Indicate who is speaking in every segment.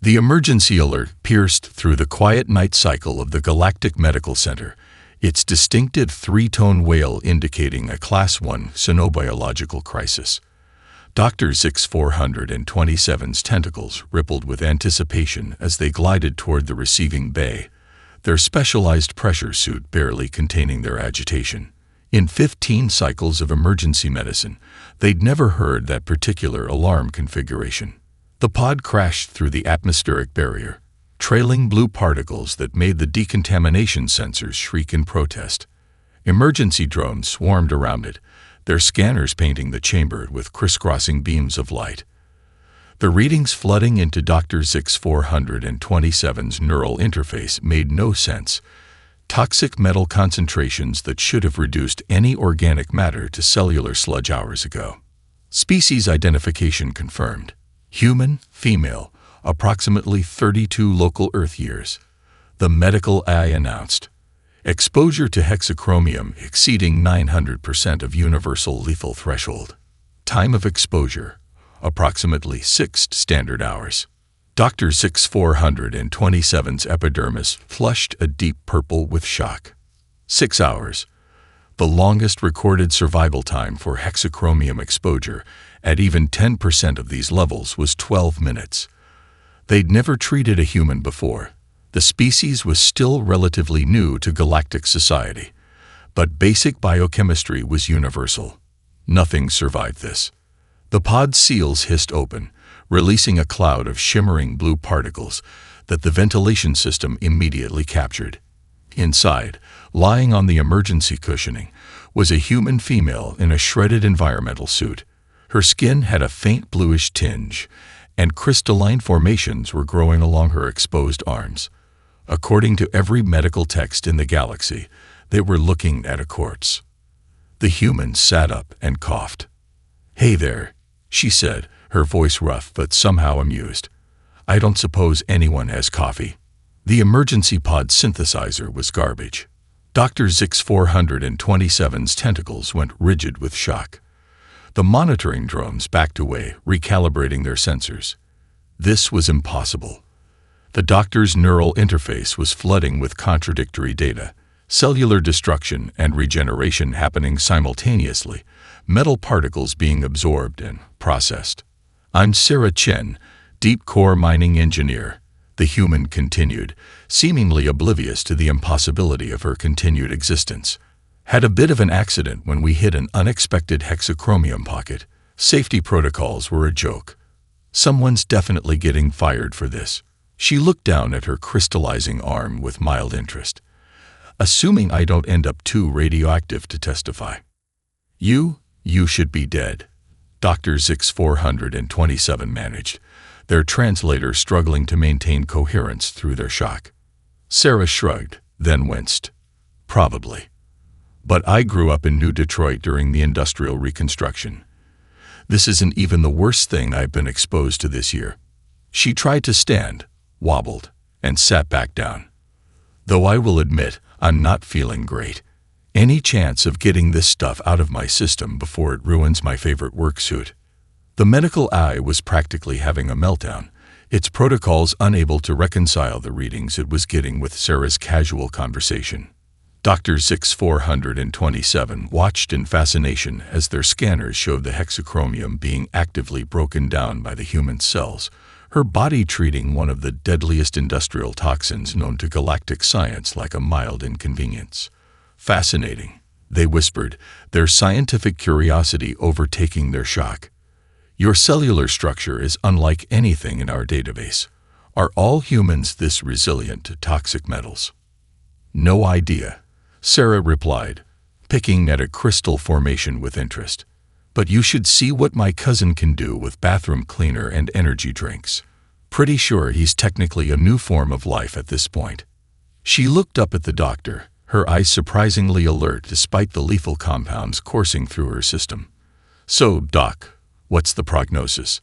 Speaker 1: The emergency alert pierced through the quiet night cycle of the Galactic Medical Center, its distinctive three-tone wail indicating a Class 1 xenobiological crisis. Dr. X-427's tentacles rippled with anticipation as they glided toward the receiving bay, their specialized pressure suit barely containing their agitation. In 15 cycles of emergency medicine, they'd never heard that particular alarm configuration. The pod crashed through the atmospheric barrier, trailing blue particles that made the decontamination sensors shriek in protest. Emergency drones swarmed around it, their scanners painting the chamber with crisscrossing beams of light. The readings flooding into Dr. X-427's neural interface made no sense. Toxic metal concentrations that should have reduced any organic matter to cellular sludge hours ago. Species identification confirmed. Human, female, approximately 32 local Earth years. The medical AI announced. Exposure to hexachromium exceeding 900% of universal lethal threshold. Time of exposure, approximately 6 standard hours. Dr. X-427's epidermis flushed a deep purple with shock. 6 hours. The longest recorded survival time for hexachromium exposure at even 10% of these levels was 12 minutes. They'd never treated a human before. The species was still relatively new to galactic society, but basic biochemistry was universal. Nothing survived this. The pod's seals hissed open, releasing a cloud of shimmering blue particles that the ventilation system immediately captured. Inside, lying on the emergency cushioning, was a human female in a shredded environmental suit. Her skin had a faint bluish tinge, and crystalline formations were growing along her exposed arms. According to every medical text in the galaxy, they were looking at a corpse. The human sat up and coughed. "Hey there," she said, her voice rough but somehow amused. "I don't suppose anyone has coffee." The emergency pod synthesizer was garbage. Dr. X-427's tentacles went rigid with shock. The monitoring drones backed away, recalibrating their sensors. This was impossible. The doctor's neural interface was flooding with contradictory data, cellular destruction and regeneration happening simultaneously, metal particles being absorbed and processed. "I'm Sarah Chen, deep core mining engineer," the human continued, seemingly oblivious to the impossibility of her continued existence. "Had a bit of an accident when we hit an unexpected hexachromium pocket. Safety protocols were a joke. Someone's definitely getting fired for this." She looked down at her crystallizing arm with mild interest. "Assuming I don't end up too radioactive to testify." You should be dead," Dr. X-427 managed, their translator struggling to maintain coherence through their shock. Sarah shrugged, then winced. "Probably. But I grew up in New Detroit during the Industrial Reconstruction. This isn't even the worst thing I've been exposed to this year." She tried to stand, wobbled, and sat back down. "Though I will admit, I'm not feeling great. Any chance of getting this stuff out of my system before it ruins my favorite work suit?" The medical eye was practically having a meltdown, its protocols unable to reconcile the readings it was getting with Sarah's casual conversation. Dr. X-427 watched in fascination as their scanners showed the hexachromium being actively broken down by the human cells, her body treating one of the deadliest industrial toxins known to galactic science like a mild inconvenience. "Fascinating," they whispered, their scientific curiosity overtaking their shock. "Your cellular structure is unlike anything in our database. Are all humans this resilient to toxic metals?" "No idea," Sarah replied, picking at a crystal formation with interest. "But you should see what my cousin can do with bathroom cleaner and energy drinks. Pretty sure he's technically a new form of life at this point." She looked up at the doctor, her eyes surprisingly alert despite the lethal compounds coursing through her system. "So, Doc, what's the prognosis?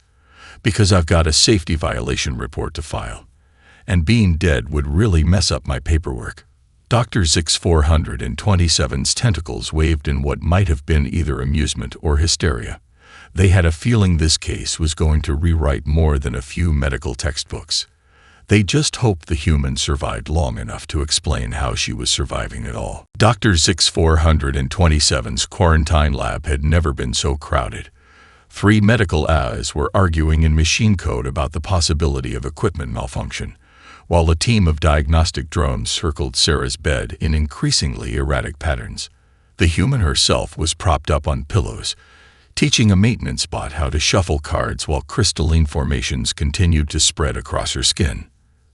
Speaker 1: Because I've got a safety violation report to file, and being dead would really mess up my paperwork." Dr. X-427's tentacles waved in what might have been either amusement or hysteria. They had a feeling this case was going to rewrite more than a few medical textbooks. They just hoped the human survived long enough to explain how she was surviving it all. Dr. Zix 427's quarantine lab had never been so crowded. 3 medical AIs were arguing in machine code about the possibility of equipment malfunction, while a team of diagnostic drones circled Sarah's bed in increasingly erratic patterns. The human herself was propped up on pillows, teaching a maintenance bot how to shuffle cards while crystalline formations continued to spread across her skin.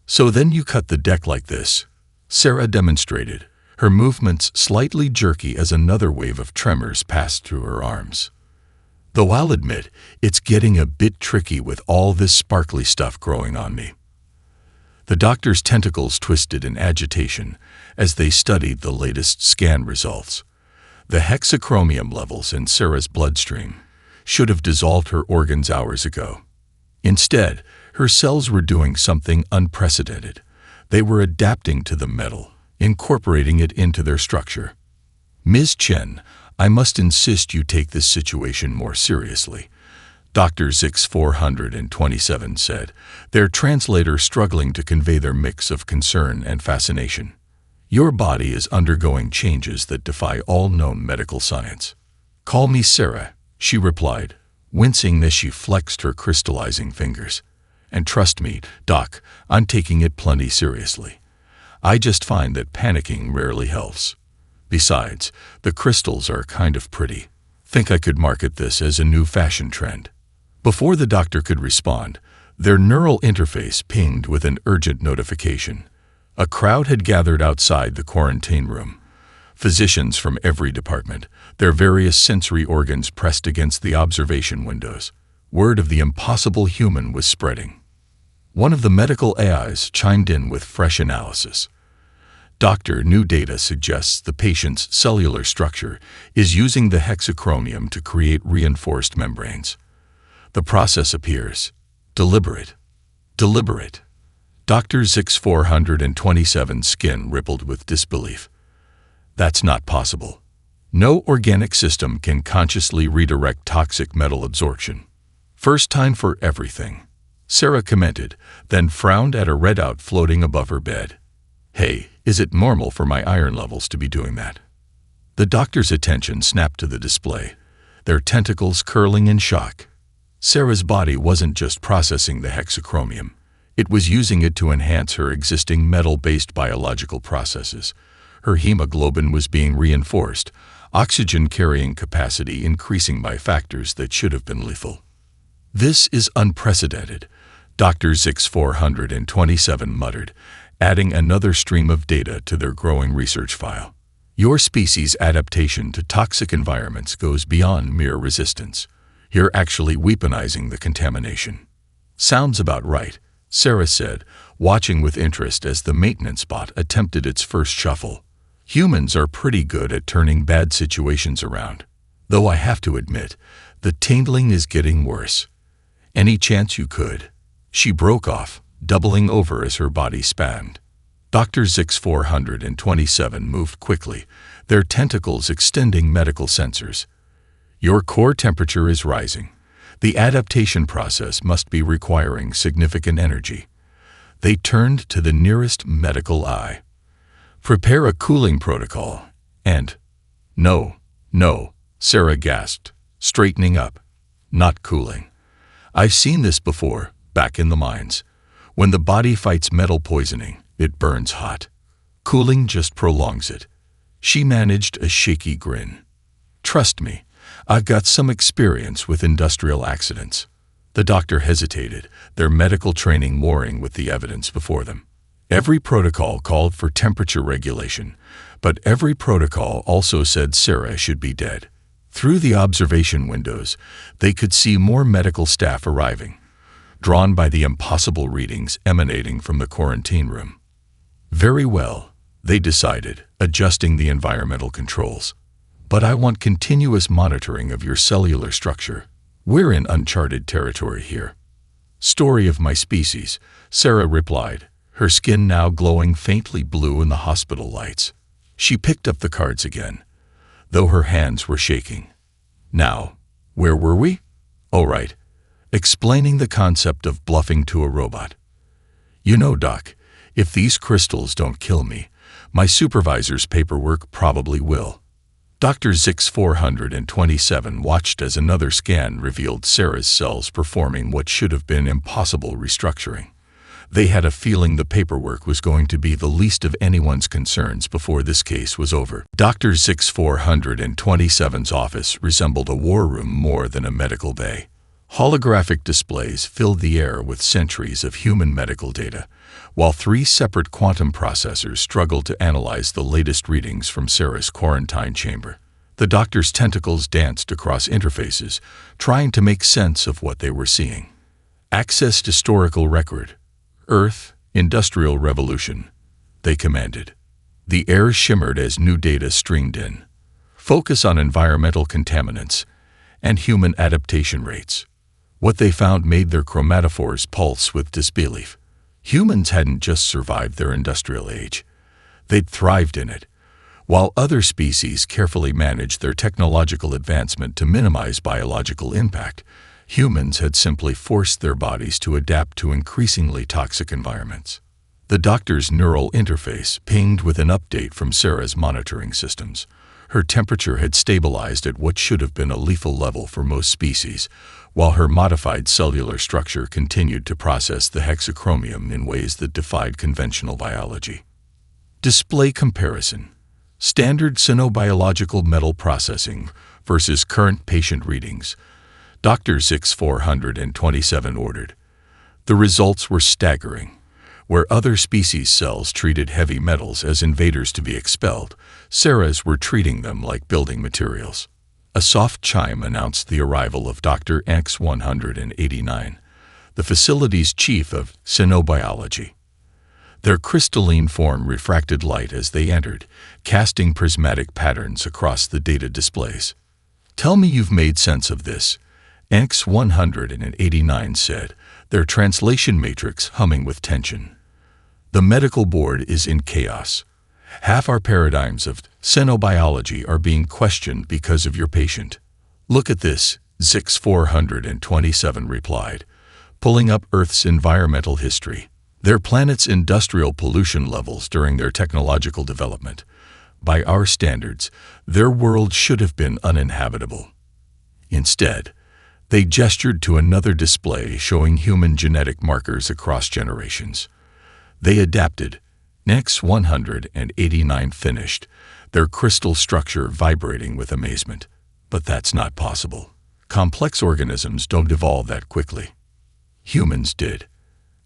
Speaker 1: "So then you cut the deck like this," Sarah demonstrated, her movements slightly jerky as another wave of tremors passed through her arms. "Though I'll admit, it's getting a bit tricky with all this sparkly stuff growing on me." The doctor's tentacles twisted in agitation as they studied the latest scan results. The hexachromium levels in Sarah's bloodstream should have dissolved her organs hours ago. Instead, her cells were doing something unprecedented. They were adapting to the metal, incorporating it into their structure. "Ms. Chen, I must insist you take this situation more seriously," Dr. Zix 427 said, their translator struggling to convey their mix of concern and fascination. "Your body is undergoing changes that defy all known medical science." "Call me Sarah," she replied, wincing as she flexed her crystallizing fingers. "And trust me, Doc, I'm taking it plenty seriously. I just find that panicking rarely helps. Besides, the crystals are kind of pretty. Think I could market this as a new fashion trend." Before the doctor could respond, their neural interface pinged with an urgent notification. A crowd had gathered outside the quarantine room. Physicians from every department, their various sensory organs pressed against the observation windows. Word of the impossible human was spreading. One of the medical AIs chimed in with fresh analysis. "Doctor, new data suggests the patient's cellular structure is using the hexachromium to create reinforced membranes. The process appears deliberate." Deliberate. Dr. Zix 427's skin rippled with disbelief. "That's not possible. No organic system can consciously redirect toxic metal absorption." "First time for everything," Sarah commented, then frowned at a readout floating above her bed. "Hey, is it normal for my iron levels to be doing that?" The doctor's attention snapped to the display, their tentacles curling in shock. Sarah's body wasn't just processing the hexachromium. It was using it to enhance her existing metal-based biological processes. Her hemoglobin was being reinforced, oxygen carrying capacity increasing by factors that should have been lethal. "This is unprecedented," Dr. Zix 427 muttered, adding another stream of data to their growing research file. "Your species' adaptation to toxic environments goes beyond mere resistance. You're actually weaponizing the contamination." "Sounds about right," Sarah said, watching with interest as the maintenance bot attempted its first shuffle. "Humans are pretty good at turning bad situations around. Though I have to admit, the tingling is getting worse. Any chance you could?" She broke off, doubling over as her body spanned. Dr. Zix 427 moved quickly, their tentacles extending medical sensors. "Your core temperature is rising. The adaptation process must be requiring significant energy." They turned to the nearest medical eye. "Prepare a cooling protocol, and—" No, Sarah gasped, straightening up. "Not cooling. I've seen this before, back in the mines. When the body fights metal poisoning, it burns hot. Cooling just prolongs it." She managed a shaky grin. "Trust me, I've got some experience with industrial accidents." The doctor hesitated, their medical training warring with the evidence before them. Every protocol called for temperature regulation, but every protocol also said Sarah should be dead. Through the observation windows, they could see more medical staff arriving, drawn by the impossible readings emanating from the quarantine room. "Very well," they decided, adjusting the environmental controls. "But I want continuous monitoring of your cellular structure. We're in uncharted territory here." "Story of my species," Sarah replied, her skin now glowing faintly blue in the hospital lights. She picked up the cards again, though her hands were shaking. "Now, where were we? Oh, right. Explaining the concept of bluffing to a robot. You know, Doc, if these crystals don't kill me, my supervisor's paperwork probably will. Dr. Zix 427 watched as another scan revealed Sarah's cells performing what should have been impossible restructuring. They had a feeling the paperwork was going to be the least of anyone's concerns before this case was over. Dr. Zix 427's office resembled a war room more than a medical bay. Holographic displays filled the air with centuries of human medical data, while 3 separate quantum processors struggled to analyze the latest readings from Sarah's quarantine chamber. The doctor's tentacles danced across interfaces, trying to make sense of what they were seeing. Access historical record. Earth, Industrial Revolution, they commanded. The air shimmered as new data streamed in. Focus on environmental contaminants and human adaptation rates. What they found made their chromatophores pulse with disbelief. Humans hadn't just survived their industrial age. They'd thrived in it. While other species carefully managed their technological advancement to minimize biological impact, humans had simply forced their bodies to adapt to increasingly toxic environments. The doctor's neural interface pinged with an update from Sarah's monitoring systems. Her temperature had stabilized at what should have been a lethal level for most species, while her modified cellular structure continued to process the hexachromium in ways that defied conventional biology. Display comparison. Standard cynobiological metal processing versus current patient readings. Dr. Zix 427 ordered. The results were staggering. Where other species' cells treated heavy metals as invaders to be expelled, Sarah's were treating them like building materials. A soft chime announced the arrival of Dr. X 189, the facility's chief of cynobiology. Their crystalline form refracted light as they entered, casting prismatic patterns across the data displays. "Tell me you've made sense of this," X 189 said, their translation matrix humming with tension. "The medical board is in chaos. Half our paradigms of cynobiology are being questioned because of your patient." "Look at this," Zix 427 replied, pulling up Earth's environmental history. Their planet's industrial pollution levels during their technological development. By our standards, their world should have been uninhabitable. Instead, they gestured to another display showing human genetic markers across generations. They adapted. X 189 finished, their crystal structure vibrating with amazement. But that's not possible. Complex organisms don't evolve that quickly. Humans did,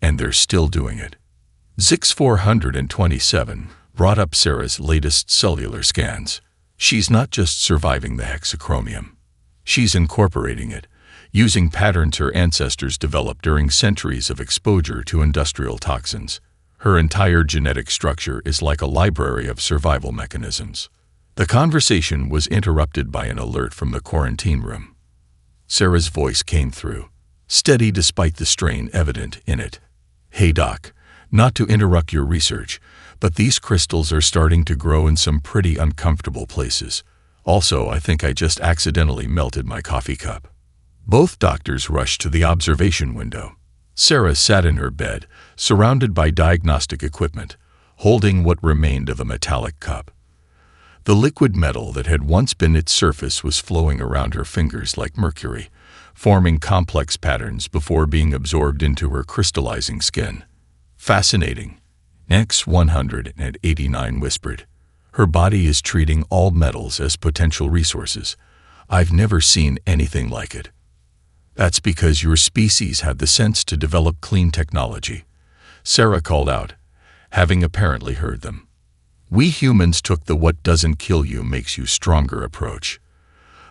Speaker 1: and they're still doing it. Zix 427 brought up Sarah's latest cellular scans. She's not just surviving the hexachromium. She's incorporating it, using patterns her ancestors developed during centuries of exposure to industrial toxins. Her entire genetic structure is like a library of survival mechanisms. The conversation was interrupted by an alert from the quarantine room. Sarah's voice came through, steady despite the strain evident in it. "Hey, Doc, not to interrupt your research, but these crystals are starting to grow in some pretty uncomfortable places. Also, I think I just accidentally melted my coffee cup." Both doctors rushed to the observation window. Sarah sat in her bed, surrounded by diagnostic equipment, holding what remained of a metallic cup. The liquid metal that had once been its surface was flowing around her fingers like mercury, forming complex patterns before being absorbed into her crystallizing skin. "Fascinating," X 189 whispered. "Her body is treating all metals as potential resources. I've never seen anything like it." "That's because your species had the sense to develop clean technology," Sarah called out, having apparently heard them. "We humans took the what doesn't kill you makes you stronger approach.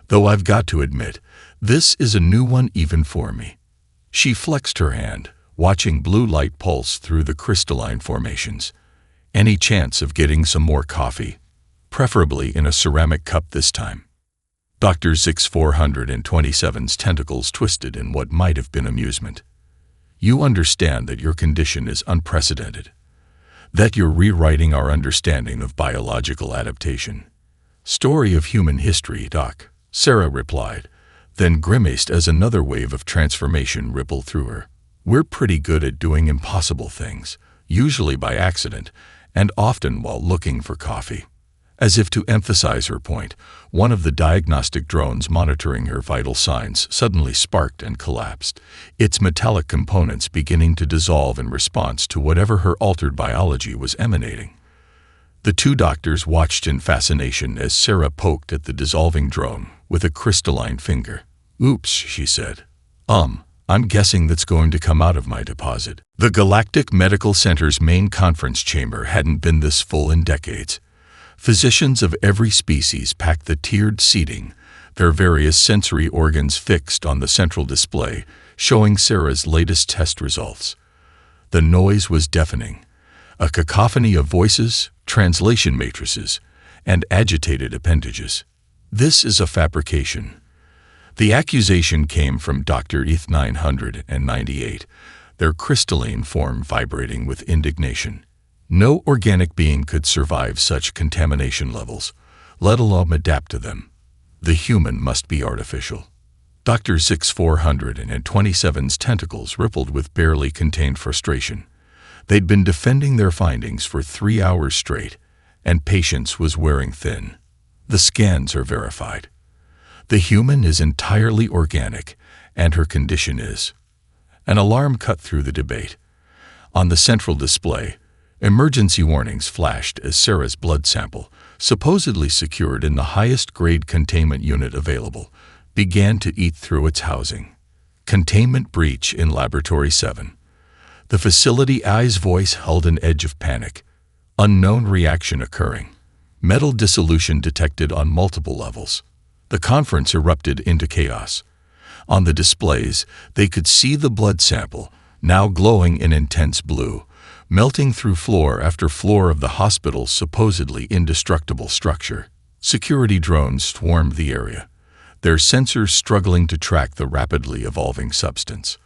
Speaker 1: Though I've got to admit, this is a new one even for me." She flexed her hand, watching blue light pulse through the crystalline formations. "Any chance of getting some more coffee? Preferably in a ceramic cup this time." Dr. Zix 427's tentacles twisted in what might have been amusement. "You understand that your condition is unprecedented. That you're rewriting our understanding of biological adaptation." "Story of human history, Doc," Sarah replied, then grimaced as another wave of transformation rippled through her. We're pretty good at doing impossible things, usually by accident, and often while looking for coffee." As if to emphasize her point, one of the diagnostic drones monitoring her vital signs suddenly sparked and collapsed, its metallic components beginning to dissolve in response to whatever her altered biology was emanating. The two doctors watched in fascination as Sarah poked at the dissolving drone with a crystalline finger. "Oops," she said. I'm guessing that's going to come out of my deposit." The Galactic Medical Center's main conference chamber hadn't been this full in decades. Physicians of every species packed the tiered seating, their various sensory organs fixed on the central display, showing Sarah's latest test results. The noise was deafening, a cacophony of voices, translation matrices, and agitated appendages. "This is a fabrication." The accusation came from Dr. ETH 998, their crystalline form vibrating with indignation. No organic being could survive such contamination levels, let alone adapt to them. The human must be artificial. Dr. 6427's tentacles rippled with barely contained frustration. They'd been defending their findings for 3 hours straight, and patience was wearing thin. The scans are verified. The human is entirely organic, and her condition is. An alarm cut through the debate. On the central display, emergency warnings flashed as Sarah's blood sample, supposedly secured in the highest grade containment unit available, began to eat through its housing. Containment breach in Laboratory 7. The facility eye's voice held an edge of panic. Unknown reaction occurring. Metal dissolution detected on multiple levels. The conference erupted into chaos. On the displays, they could see the blood sample, now glowing in intense blue, melting through floor after floor of the hospital's supposedly indestructible structure. Security drones swarmed the area, their sensors struggling to track the rapidly evolving substance.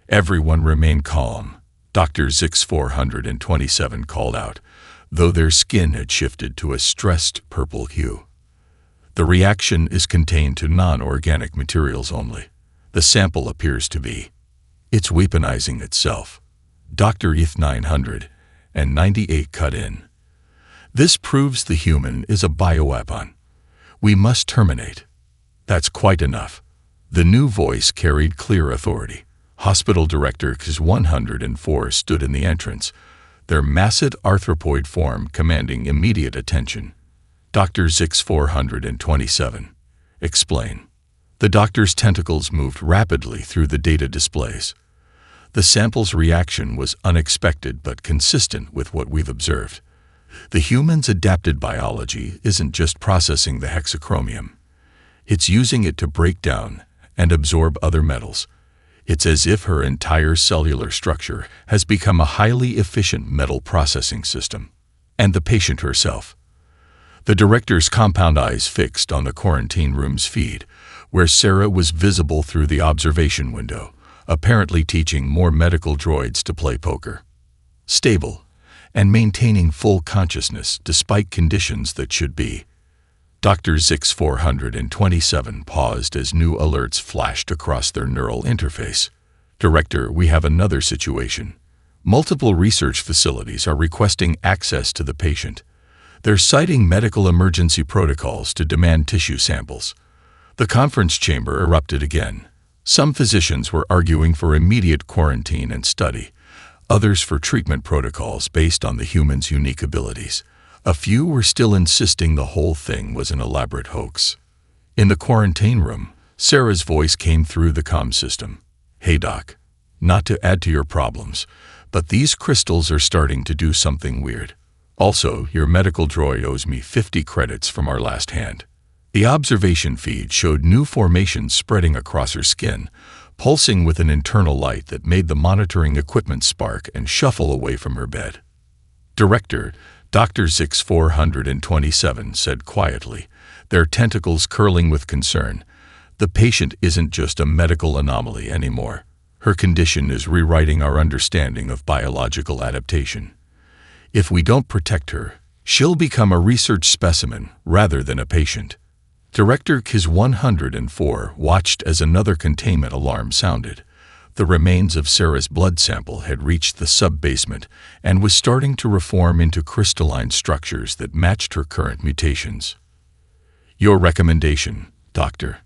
Speaker 1: Everyone remained calm, Dr. 6427 called out, though their skin had shifted to a stressed purple hue. "The reaction is contained to non-organic materials only. The sample appears to be. It's weaponizing itself." Dr. ETH 998 cut in. "This proves the human is a bioweapon. We must terminate." "That's quite enough." The new voice carried clear authority. Hospital Director KS 104 stood in the entrance, their massive arthropoid form commanding immediate attention. "Dr. 6427, explain." The doctor's tentacles moved rapidly through the data displays. The sample's reaction was unexpected but consistent with what we've observed. The human's adapted biology isn't just processing the hexachromium. It's using it to break down and absorb other metals. It's as if her entire cellular structure has become a highly efficient metal processing system. And the patient herself. The director's compound eyes fixed on the quarantine room's feed, where Sarah was visible through the observation window, apparently teaching more medical droids to play poker. Stable, and maintaining full consciousness despite conditions that should be. Dr. 6427 paused as new alerts flashed across their neural interface. "Director, we have another situation. Multiple research facilities are requesting access to the patient. They're citing medical emergency protocols to demand tissue samples." The conference chamber erupted again. Some physicians were arguing for immediate quarantine and study, others for treatment protocols based on the human's unique abilities. A few were still insisting the whole thing was an elaborate hoax. In the quarantine room, Sarah's voice came through the comm system. "Hey doc, not to add to your problems, but these crystals are starting to do something weird. Also, your medical droid owes me 50 credits from our last hand." The observation feed showed new formations spreading across her skin, pulsing with an internal light that made the monitoring equipment spark and shuffle away from her bed. "Director," Dr. 6427 said quietly, their tentacles curling with concern, "the patient isn't just a medical anomaly anymore. Her condition is rewriting our understanding of biological adaptation. If we don't protect her, she'll become a research specimen rather than a patient." Director KS 104 watched as another containment alarm sounded, The remains of Sarah's blood sample had reached the sub-basement and was starting to reform into crystalline structures that matched her current mutations. Your recommendation, Doctor.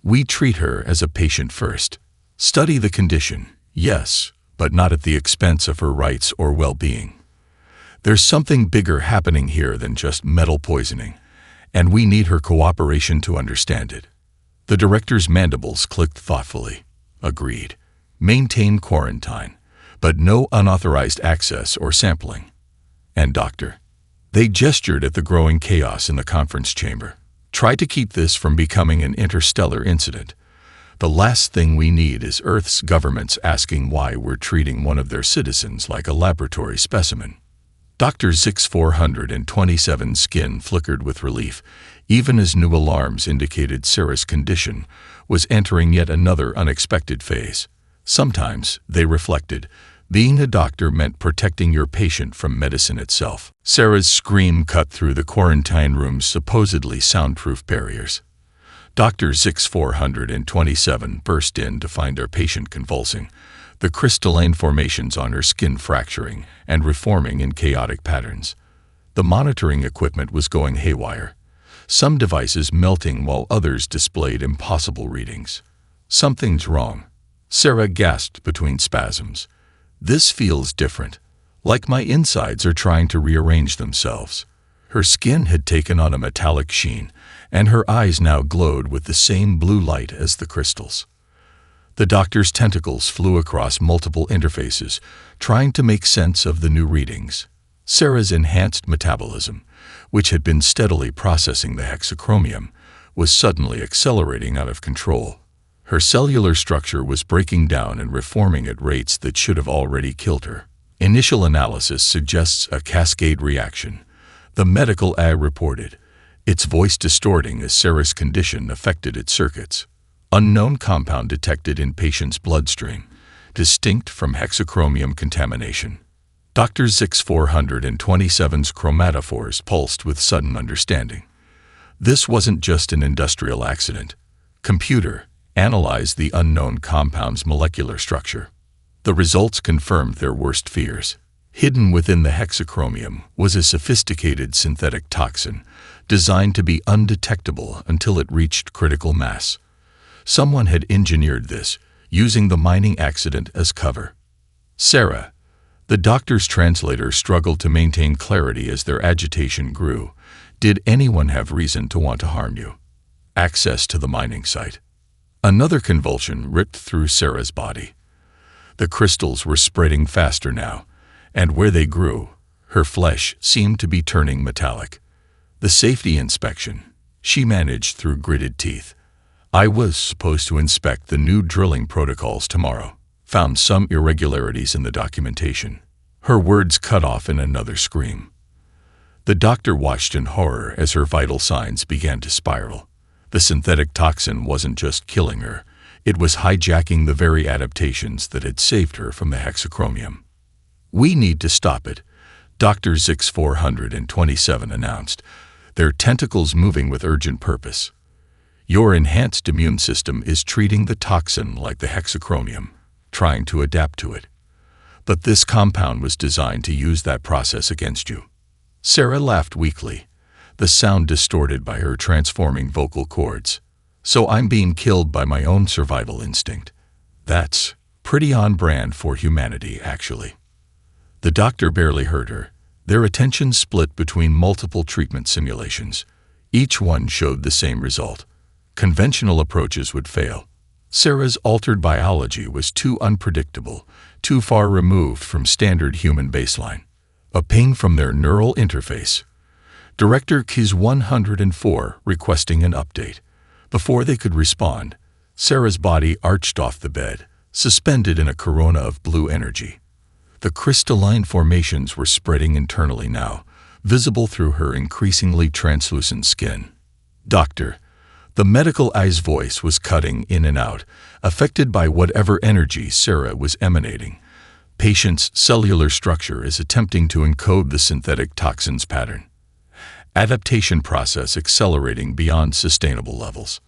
Speaker 1: We treat her as a patient first. Study the condition, yes, but not at the expense of her rights or well-being. There's something bigger happening here than just metal poisoning, and we need her cooperation to understand it. The director's mandibles clicked thoughtfully. Agreed. Maintain quarantine, but no unauthorized access or sampling. And Doctor. They gestured at the growing chaos in the conference chamber. Try to keep this from becoming an interstellar incident. The last thing we need is Earth's governments asking why we're treating one of their citizens like a laboratory specimen. Dr. Zix 427's skin flickered with relief, even as new alarms indicated Sarah's condition was entering yet another unexpected phase. Sometimes, they reflected, being a doctor meant protecting your patient from medicine itself. Sarah's scream cut through the quarantine room's supposedly soundproof barriers. Dr. Zix 427 burst in to find our patient convulsing, the crystalline formations on her skin fracturing and reforming in chaotic patterns. The monitoring equipment was going haywire, some devices melting while others displayed impossible readings. Something's wrong. Sarah gasped between spasms. This feels different, like my insides are trying to rearrange themselves. Her skin had taken on a metallic sheen, and her eyes now glowed with the same blue light as the crystals. The doctor's tentacles flew across multiple interfaces, trying to make sense of the new readings. Sarah's enhanced metabolism, which had been steadily processing the hexachromium, was suddenly accelerating out of control. Her cellular structure was breaking down and reforming at rates that should have already killed her. Initial analysis suggests a cascade reaction, the medical eye reported, its voice distorting as Sarah's condition affected its circuits. Unknown compound detected in patient's bloodstream, distinct from hexachromium contamination. Dr. Zix 427's chromatophores pulsed with sudden understanding. This wasn't just an industrial accident. Computer, analyze the unknown compound's molecular structure. The results confirmed their worst fears. Hidden within the hexachromium was a sophisticated synthetic toxin, designed to be undetectable until it reached critical mass. Someone had engineered this, using the mining accident as cover. Sarah, the doctor's translator, struggled to maintain clarity as their agitation grew. Did anyone have reason to want to harm you? Access to the mining site. Another convulsion ripped through Sarah's body. The crystals were spreading faster now, and where they grew, her flesh seemed to be turning metallic. The safety inspection, she managed through gritted teeth. I was supposed to inspect the new drilling protocols tomorrow. Found some irregularities in the documentation. Her words cut off in another scream. The doctor watched in horror as her vital signs began to spiral. The synthetic toxin wasn't just killing her, it was hijacking the very adaptations that had saved her from the hexachromium. We need to stop it, Dr. Zix 427 announced, their tentacles moving with urgent purpose. Your enhanced immune system is treating the toxin like the hexachromium, trying to adapt to it. But this compound was designed to use that process against you. Sarah laughed weakly, the sound distorted by her transforming vocal cords. So I'm being killed by my own survival instinct. That's pretty on brand for humanity, actually. The doctor barely heard her. Their attention split between multiple treatment simulations. Each one showed the same result. Conventional approaches would fail. Sarah's altered biology was too unpredictable, too far removed from standard human baseline. A ping from their neural interface. Director Keys 104 requesting an update. Before they could respond, Sarah's body arched off the bed, suspended in a corona of blue energy. The crystalline formations were spreading internally now, visible through her increasingly translucent skin. Doctor, the medical eye's voice was cutting in and out, affected by whatever energy Sarah was emanating. Patient's cellular structure is attempting to encode the synthetic toxin's pattern. Adaptation process accelerating beyond sustainable levels.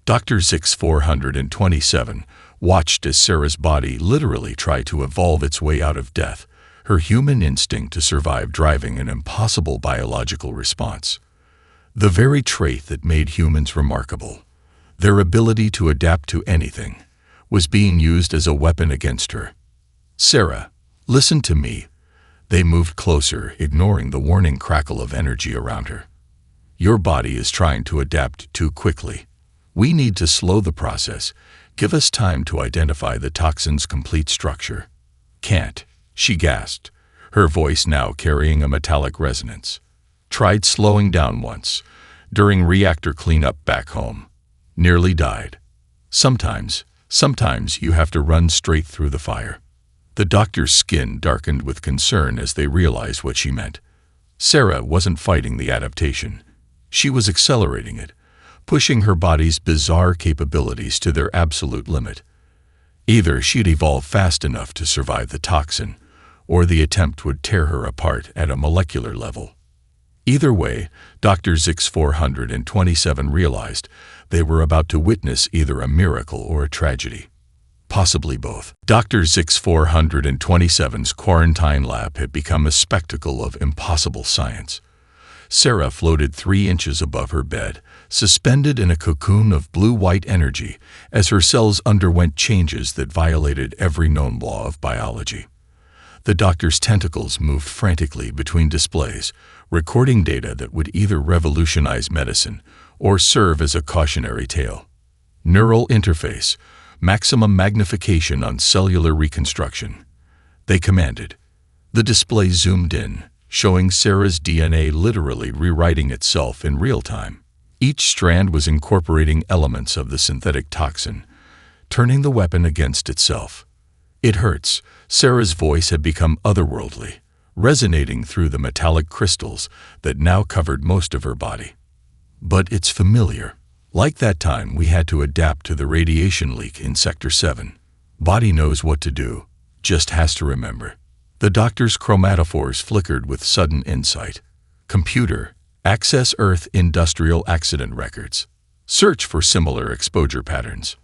Speaker 1: Dr. Zix 427 watched as Sarah's body literally tried to evolve its way out of death, her human instinct to survive driving an impossible biological response. The very trait that made humans remarkable, their ability to adapt to anything, was being used as a weapon against her. "Sarah, listen to me." They moved closer, ignoring the warning crackle of energy around her. "Your body is trying to adapt too quickly. We need to slow the process. Give us time to identify the toxin's complete structure." "Can't," she gasped, her voice now carrying a metallic resonance. "Tried slowing down once, during reactor cleanup back home. Nearly died. Sometimes you have to run straight through the fire." The doctor's skin darkened with concern as they realized what she meant. Sarah wasn't fighting the adaptation. She was accelerating it, pushing her body's bizarre capabilities to their absolute limit. Either she'd evolve fast enough to survive the toxin, or the attempt would tear her apart at a molecular level. Either way, Dr. Zix 427 realized they were about to witness either a miracle or a tragedy. Possibly both. Dr. Zix 427's quarantine lab had become a spectacle of impossible science. Sarah floated 3 inches above her bed, suspended in a cocoon of blue-white energy as her cells underwent changes that violated every known law of biology. The doctor's tentacles moved frantically between displays, recording data that would either revolutionize medicine or serve as a cautionary tale. Neural interface, maximum magnification on cellular reconstruction. They commanded. The display zoomed in, showing Sarah's DNA literally rewriting itself in real time. Each strand was incorporating elements of the synthetic toxin, turning the weapon against itself. "It hurts." Sarah's voice had become otherworldly, resonating through the metallic crystals that now covered most of her body. "But it's familiar. Like that time we had to adapt to the radiation leak in Sector 7. Body knows what to do, just has to remember." The doctor's chromatophores flickered with sudden insight. "Computer, access Earth industrial accident records. Search for similar exposure patterns."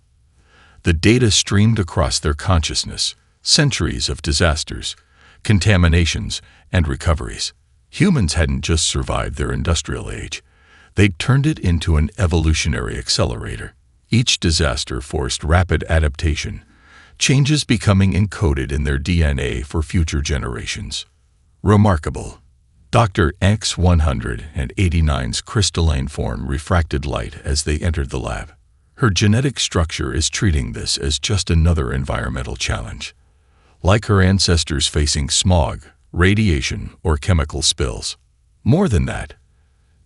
Speaker 1: The data streamed across their consciousness, centuries of disasters, contaminations, and recoveries. Humans hadn't just survived their industrial age. They'd turned it into an evolutionary accelerator. Each disaster forced rapid adaptation, changes becoming encoded in their DNA for future generations. Remarkable. Dr. X 189's crystalline form refracted light as they entered the lab. Her genetic structure is treating this as just another environmental challenge. Like her ancestors facing smog, radiation, or chemical spills. More than that,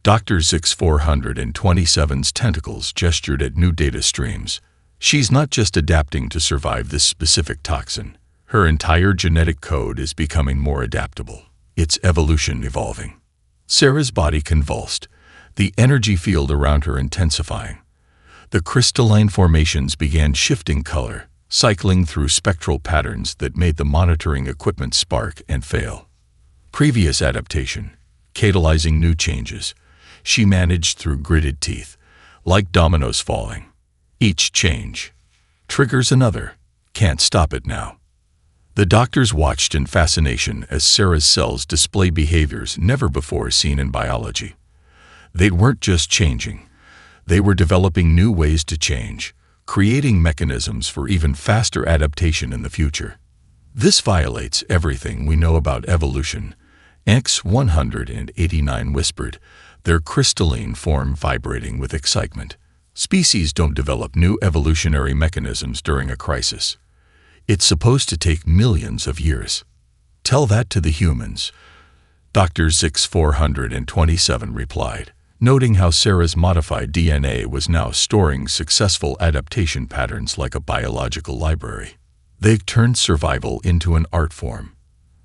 Speaker 1: Dr. Zix 427's tentacles gestured at new data streams. She's not just adapting to survive this specific toxin. Her entire genetic code is becoming more adaptable. Its evolution evolving. Sarah's body convulsed, the energy field around her intensifying. The crystalline formations began shifting color, cycling through spectral patterns that made the monitoring equipment spark and fail. Previous adaptation, catalyzing new changes, she managed through gritted teeth, like dominoes falling. Each change triggers another. Can't stop it now. The doctors watched in fascination as Sarah's cells display behaviors never before seen in biology. They weren't just changing. They were developing new ways to change, creating mechanisms for even faster adaptation in the future. This violates everything we know about evolution, X 189 whispered, their crystalline form vibrating with excitement. Species don't develop new evolutionary mechanisms during a crisis. It's supposed to take millions of years. Tell that to the humans, Dr. Zix 427 replied, noting how Sarah's modified DNA was now storing successful adaptation patterns like a biological library. They've turned survival into an art form.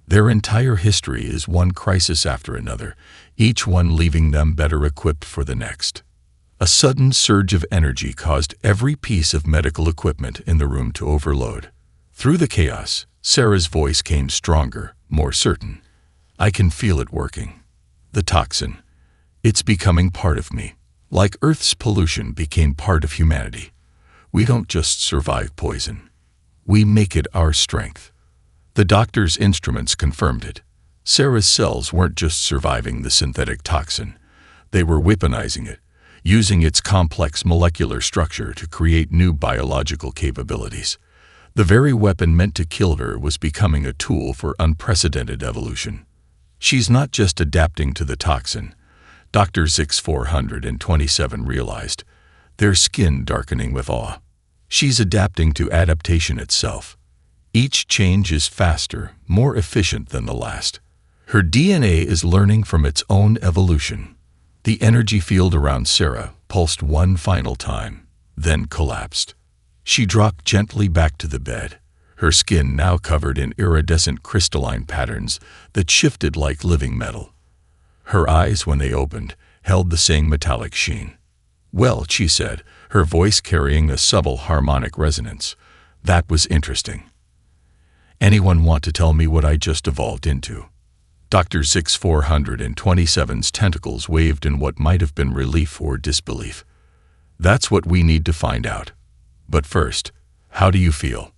Speaker 1: Their entire history is one crisis after another, each one leaving them better equipped for the next. A sudden surge of energy caused every piece of medical equipment in the room to overload. Through the chaos, Sarah's voice came stronger, more certain. "I can feel it working. The toxin. It's becoming part of me. Like Earth's pollution became part of humanity. We don't just survive poison. We make it our strength. The doctor's instruments confirmed it. Sarah's cells weren't just surviving the synthetic toxin. They were weaponizing it, using its complex molecular structure to create new biological capabilities. The very weapon meant to kill her was becoming a tool for unprecedented evolution. She's not just adapting to the toxin, Dr. Zix 427 realized, their skin darkening with awe. She's adapting to adaptation itself. Each change is faster, more efficient than the last. Her DNA is learning from its own evolution. The energy field around Sarah pulsed one final time, then collapsed. She dropped gently back to the bed, her skin now covered in iridescent crystalline patterns that shifted like living metal. Her eyes, when they opened, held the same metallic sheen. "Well," she said, her voice carrying a subtle harmonic resonance, "that was interesting. Anyone want to tell me what I just evolved into?" Dr. Zix 427's tentacles waved in what might have been relief or disbelief. "That's what we need to find out. But first, how do you feel?"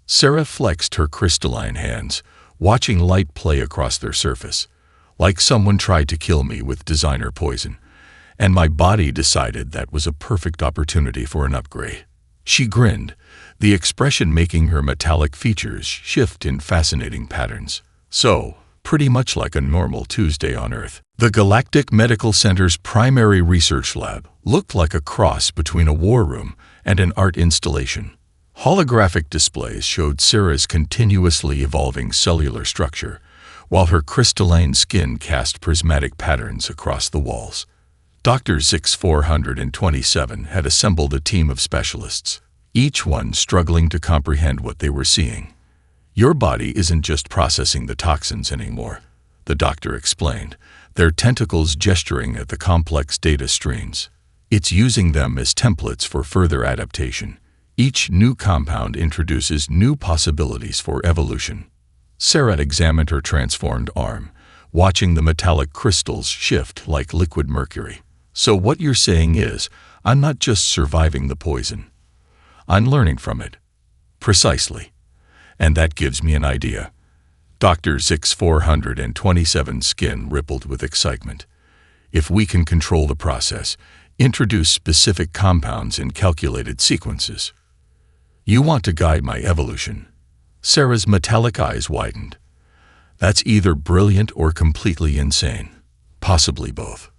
Speaker 1: Sarah flexed her crystalline hands, watching light play across their surface, like someone tried to kill me with designer poison, and my body decided that was a perfect opportunity for an upgrade. She grinned, the expression making her metallic features shift in fascinating patterns. "So, pretty much like a normal Tuesday on Earth." The Galactic Medical Center's primary research lab looked like a cross between a war room and an art installation. Holographic displays showed Sarah's continuously evolving cellular structure, while her crystalline skin cast prismatic patterns across the walls. Dr. Zix 427 had assembled a team of specialists, each one struggling to comprehend what they were seeing. "Your body isn't just processing the toxins anymore," the doctor explained, their tentacles gesturing at the complex data streams. "It's using them as templates for further adaptation. Each new compound introduces new possibilities for evolution." Sarah examined her transformed arm, watching the metallic crystals shift like liquid mercury. "So what you're saying is, I'm not just surviving the poison. I'm learning from it." "Precisely. And that gives me an idea." Dr. Zix 427's skin rippled with excitement. "If we can control the process, introduce specific compounds in calculated sequences." "You want to guide my evolution?" Sarah's metallic eyes widened. "That's either brilliant or completely insane. Possibly both."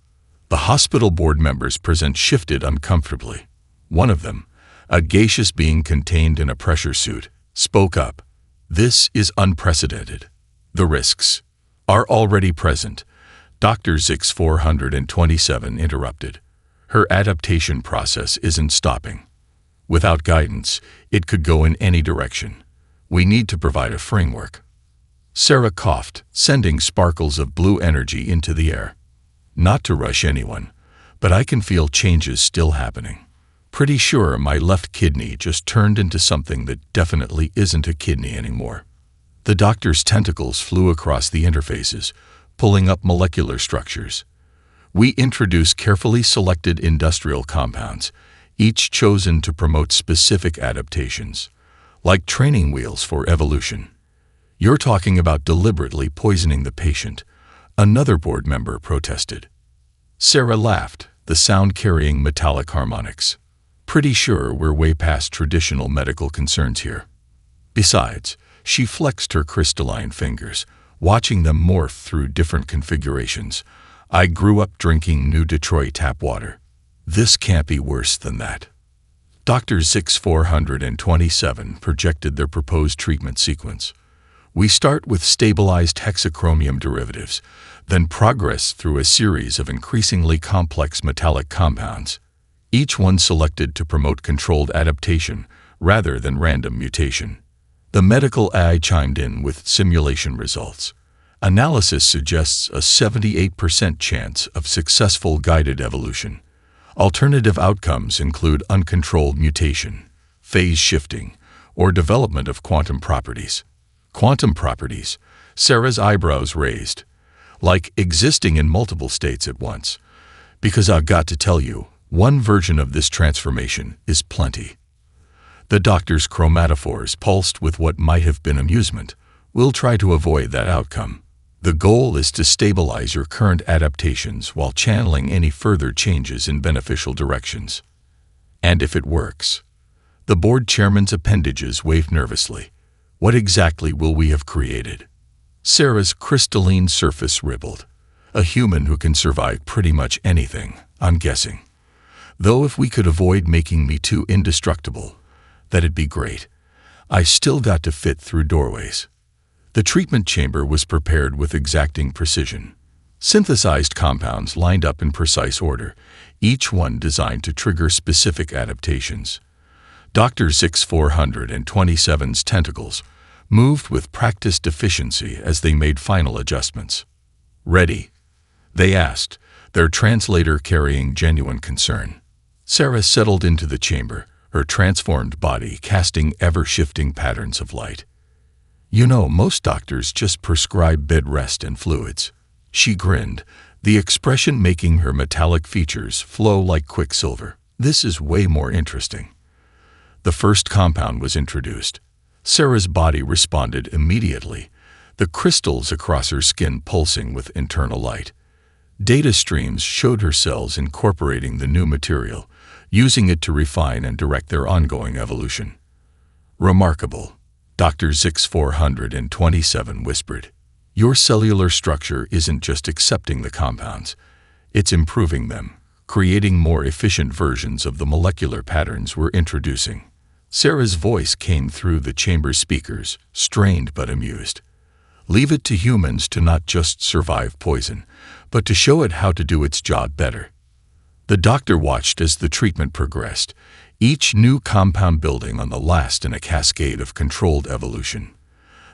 Speaker 1: The hospital board members present shifted uncomfortably. One of them, a gaseous being contained in a pressure suit, spoke up. "This is unprecedented. The risks are already present." Dr. Zix 427 interrupted. "Her adaptation process isn't stopping. Without guidance, it could go in any direction. We need to provide a framework." Sarah coughed, sending sparkles of blue energy into the air. "Not to rush anyone, but I can feel changes still happening. Pretty sure my left kidney just turned into something that definitely isn't a kidney anymore." The doctor's tentacles flew across the interfaces, pulling up molecular structures. "We introduce carefully selected industrial compounds, each chosen to promote specific adaptations, like training wheels for evolution." "You're talking about deliberately poisoning the patient," another board member protested. Sarah laughed, the sound carrying metallic harmonics. "Pretty sure we're way past traditional medical concerns here." Besides, she flexed her crystalline fingers, watching them morph through different configurations. "I grew up drinking New Detroit tap water. This can't be worse than that." Dr. Zix 427 projected their proposed treatment sequence. "We start with stabilized hexachromium derivatives, then progress through a series of increasingly complex metallic compounds, each one selected to promote controlled adaptation rather than random mutation." The medical AI chimed in with simulation results. "Analysis suggests a 78% chance of successful guided evolution. Alternative outcomes include uncontrolled mutation, phase shifting, or development of quantum properties." "Quantum properties?" Sarah's eyebrows raised. "Like existing in multiple states at once? Because I've got to tell you, one version of this transformation is plenty." The doctor's chromatophores pulsed with what might have been amusement. We'll try to avoid that outcome. The goal is to stabilize your current adaptations while channeling any further changes in beneficial directions. And if it works? The board chairman's appendages waved nervously. What exactly will we have created? Sarah's crystalline surface rippled. A human who can survive pretty much anything, I'm guessing. Though if we could avoid making me too indestructible, that'd be great. I still got to fit through doorways. The treatment chamber was prepared with exacting precision. Synthesized compounds lined up in precise order, each one designed to trigger specific adaptations. Dr. Zix 427's tentacles moved with practiced efficiency as they made final adjustments. "Ready?" they asked, their translator carrying genuine concern. Sarah settled into the chamber, her transformed body casting ever-shifting patterns of light. "You know, most doctors just prescribe bed rest and fluids." She grinned, the expression making her metallic features flow like quicksilver. "This is way more interesting." The first compound was introduced. Sarah's body responded immediately, the crystals across her skin pulsing with internal light. Data streams showed her cells incorporating the new material, using it to refine and direct their ongoing evolution. "Remarkable," Dr. Zix 427 whispered. "Your cellular structure isn't just accepting the compounds, it's improving them, creating more efficient versions of the molecular patterns we're introducing." Sarah's voice came through the chamber speakers, strained but amused. "Leave it to humans to not just survive poison, but to show it how to do its job better." The doctor watched as the treatment progressed, each new compound building on the last in a cascade of controlled evolution.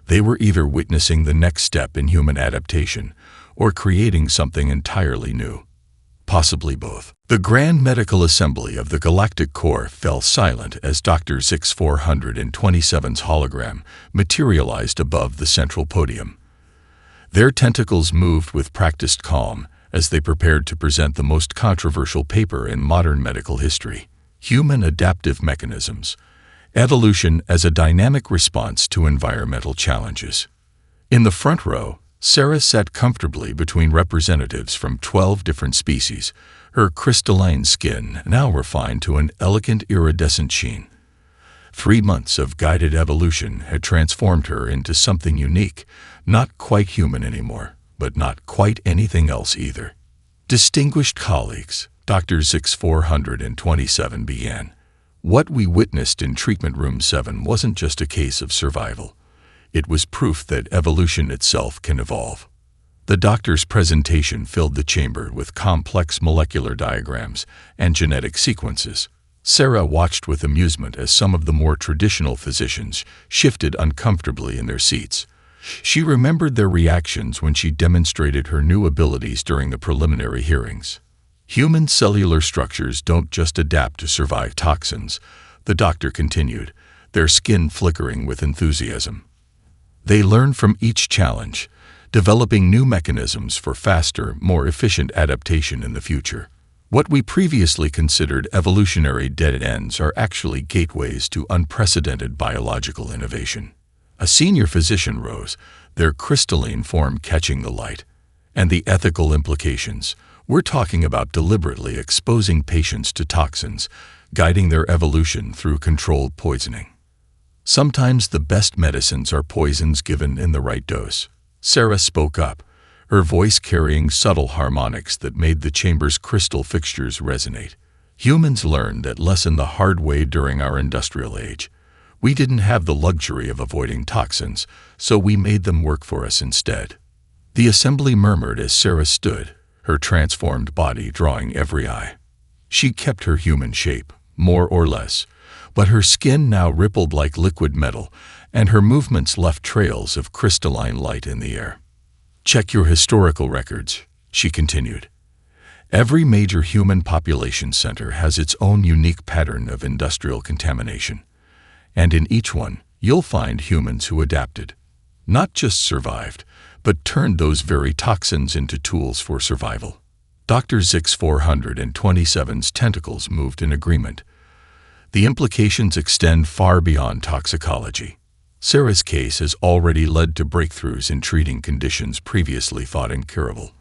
Speaker 1: They were either witnessing the next step in human adaptation or creating something entirely new. Possibly both. The Grand Medical Assembly of the Galactic Core fell silent as Dr. Zix 427's hologram materialized above the central podium. Their tentacles moved with practiced calm as they prepared to present the most controversial paper in modern medical history: Human Adaptive Mechanisms, Evolution as a Dynamic Response to Environmental Challenges. In the front row, Sarah sat comfortably between representatives from 12 different species, her crystalline skin now refined to an elegant iridescent sheen. 3 months of guided evolution had transformed her into something unique, not quite human anymore, but not quite anything else either. "Distinguished colleagues," Dr. Zix 427 began, "what we witnessed in Treatment Room 7 wasn't just a case of survival. It was proof that evolution itself can evolve." The doctor's presentation filled the chamber with complex molecular diagrams and genetic sequences. Sarah watched with amusement as some of the more traditional physicians shifted uncomfortably in their seats. She remembered their reactions when she demonstrated her new abilities during the preliminary hearings. "Human cellular structures don't just adapt to survive toxins," the doctor continued, their skin flickering with enthusiasm. "They learn from each challenge, developing new mechanisms for faster, more efficient adaptation in the future. What we previously considered evolutionary dead ends are actually gateways to unprecedented biological innovation." A senior physician rose, their crystalline form catching the light. "And the ethical implications. We're talking about deliberately exposing patients to toxins, guiding their evolution through controlled poisoning. Sometimes the best medicines are poisons given in the right dose." Sarah spoke up, her voice carrying subtle harmonics that made the chamber's crystal fixtures resonate. "Humans learned that lesson the hard way during our industrial age. We didn't have the luxury of avoiding toxins, so we made them work for us instead." The assembly murmured as Sarah stood, her transformed body drawing every eye. She kept her human shape, more or less, but her skin now rippled like liquid metal, and her movements left trails of crystalline light in the air. "Check your historical records," she continued. "Every major human population center has its own unique pattern of industrial contamination. And in each one, you'll find humans who adapted. Not just survived, but turned those very toxins into tools for survival." Dr. Zix 427's tentacles moved in agreement. The implications extend far beyond toxicology. Sarah's case has already led to breakthroughs in treating conditions previously thought incurable.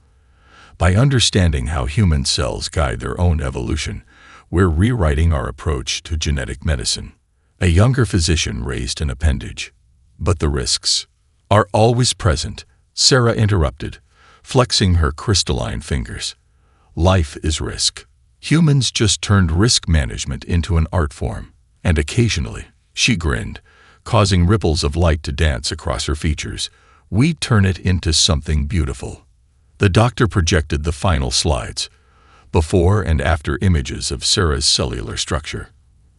Speaker 1: By understanding how human cells guide their own evolution, we're rewriting our approach to genetic medicine. A younger physician raised an appendage. But the risks are always present, Sarah interrupted, flexing her crystalline fingers. Life is risk. Humans just turned risk management into an art form. And occasionally, she grinned, causing ripples of light to dance across her features, we turn it into something beautiful. The doctor projected the final slides, before and after images of Sarah's cellular structure.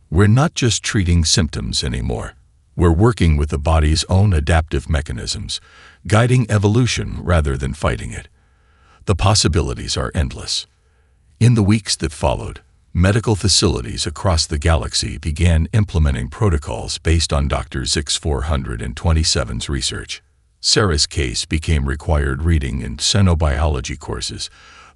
Speaker 1: We're not just treating symptoms anymore. We're working with the body's own adaptive mechanisms, guiding evolution rather than fighting it. The possibilities are endless. In the weeks that followed, medical facilities across the galaxy began implementing protocols based on Dr. Zix-427's research. Sarah's case became required reading in xenobiology courses,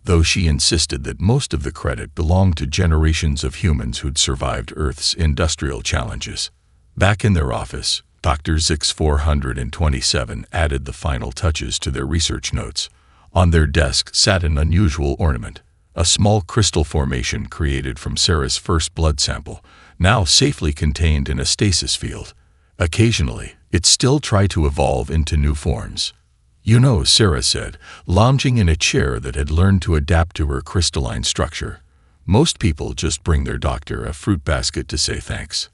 Speaker 1: though she insisted that most of the credit belonged to generations of humans who'd survived Earth's industrial challenges. Back in their office, Dr. Zix-427 added the final touches to their research notes. On their desk sat an unusual ornament, a small crystal formation created from Sarah's first blood sample, now safely contained in a stasis field. Occasionally, it still tried to evolve into new forms. You know, Sarah said, lounging in a chair that had learned to adapt to her crystalline structure. Most people just bring their doctor a fruit basket to say thanks.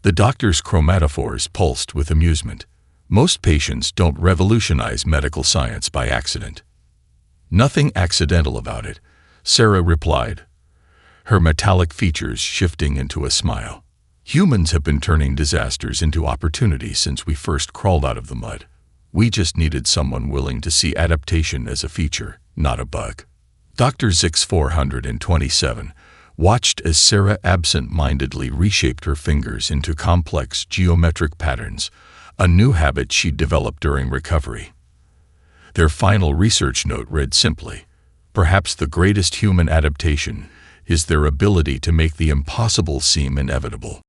Speaker 1: The doctor's chromatophores pulsed with amusement. Most patients don't revolutionize medical science by accident. Nothing accidental about it, Sarah replied, her metallic features shifting into a smile. Humans have been turning disasters into opportunities since we first crawled out of the mud. We just needed someone willing to see adaptation as a feature, not a bug. Dr. Zix-427 watched as Sarah absent-mindedly reshaped her fingers into complex geometric patterns, a new habit she'd developed during recovery. Their final research note read simply, "Perhaps the greatest human adaptation is their ability to make the impossible seem inevitable."